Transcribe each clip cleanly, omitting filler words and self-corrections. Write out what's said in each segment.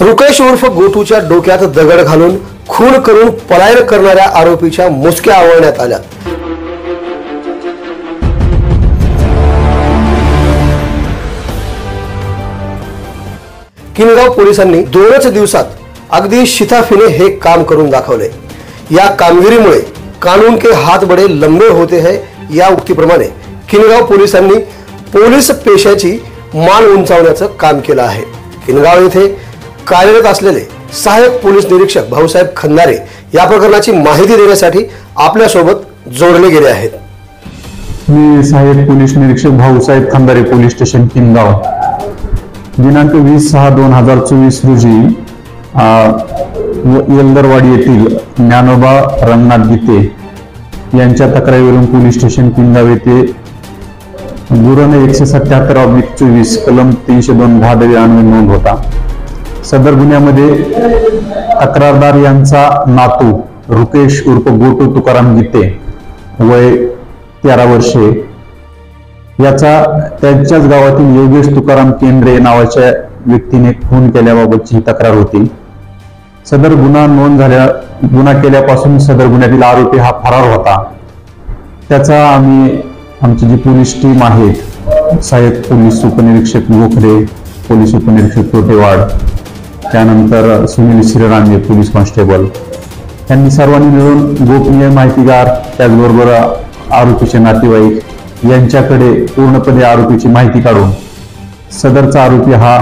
रुकेश उर्फ गोटूच्या डोक्यात दगड घालून खून करून पलायन करणाऱ्या आरोपीच्या मुसक्या आवळण्यात आल्या। किनगाव पोलिसांनी 2च दिवसात अगदी शिताफीने हे काम करून दाखवले। या कामगिरीमुळे कानून के हाथ बड़े लंबे होते हैं या उक्तीप्रमाणे किनगाव पोलिसांनी पोलीस पेशाची मान उंचावण्याचं काम केलं आहे। किनगाव येथे कार्यरत असलेले सहाय्यक पोलीस निरीक्षक भाऊसाहेब खंदारे या प्रकरणाची माहिती देण्यासाठी आपल्या सोबत जोडले गेले आहेत। मी सहाय्यक पोलीस निरीक्षक भाऊसाहेब खंदारे, पोलीस स्टेशन किनगाव। दिनांक 20/6/2024 रोजी येलदरवाडी येथील ज्ञानोबा रंगनाथ गीते यांच्या तक्रारीवरून पोलीस स्टेशन किनगाव येथे गुन्हा 177/24 कलम 302 भादवी अन्वये नोंद होता। सदर गुन्ह्यामध्ये तक्रारदार यांचा नातू रुकेश उर्फ गोटू तुकाराम गीते वय 13 वर्षे याचा त्यांच्याच गावातील योगेश तुकाराम केंद्रे नावाच्या व्यक्तीने खून केल्याबाबतची तक्रार होती। सदर गुन्हा केल्यापासून सदर गुन्ह्यातील आरोपी हा फरार होता। त्याचा आमची जी पोलीस टीम आहे, सहाय्यक पोलीस उपनिरीक्षक गोखरे, पोलीस उपनिरीक्षक तोटेवाड, त्यानंतर सुनील श्रीरामे पोलीस कॉन्स्टेबल यांनी सर्वांनी मिळून गोपनीय माहितीगार त्याचबरोबर आरोपीचे नातेवाईक यांच्याकडे पूर्णपणे आरोपीची माहिती काढून सदरचा आरोपी हा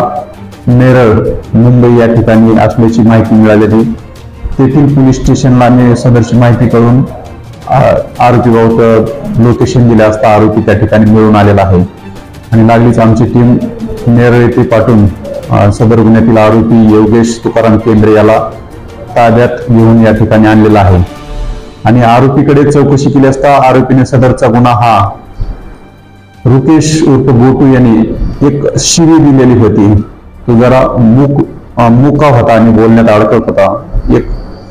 नेरळ मुंबई या ठिकाणी असल्याची माहिती मिळालेली। तेथील पोलीस स्टेशनला सदरची माहिती करून आरोपीबाबत लोकेशन दिले असता आरोपी त्या ठिकाणी मिळून आलेला आहे आणि लागलीच आमची टीम नेरळ येथे पाठवून सदर गुन्ह्यातील आरोपी योगेश तुकाराम केंद्रे याला ताब्यात घेऊन या ठिकाणी आणलेला आहे आणि आरोपीकडे चौकशी केली असता आरोपीने सदरचा गुन्हा हा रुकेश उर्फ गोटू यांनी एक शिवी दिलेली होती। तो जरा मुका होता आणि बोलण्यात अडकत होता।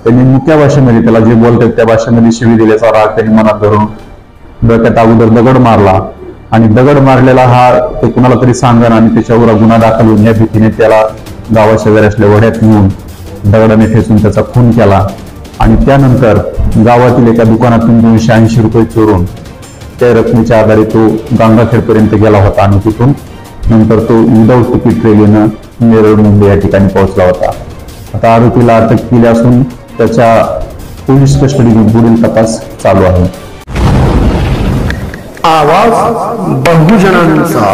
त्यांनी मुक्या भाषेमध्ये त्याला जे बोलतात त्या भाषेमध्ये शिवी दिल्याचा राग त्यांनी मनात धरून डोक्यात अगोदर दगड मारला आणि दगड मारलेला हा ते कुणाला तरी सांगण आणि त्याच्यावर गुन्हा दाखल होऊन या भीतीने त्याला गावाशेजारी असल्या वड्यात नेऊन दगडाने ठेचून त्याचा खून केला आणि त्यानंतर गावातील एका दुकानातून 280 रुपये चोरून त्या रकमेच्या आधारे तो गंगाखेडपर्यंत गेला होता आणि तिथून नंतर तो विदाऊट तिकीट रेल्वेनं नेरळ मुंबई या ठिकाणी पोहोचला होता। आता आरोपीला अटक केली असून त्याच्या पोलीस कस्टडीत पुढील तपास चालू आहे। आवाज बहुजनांचा।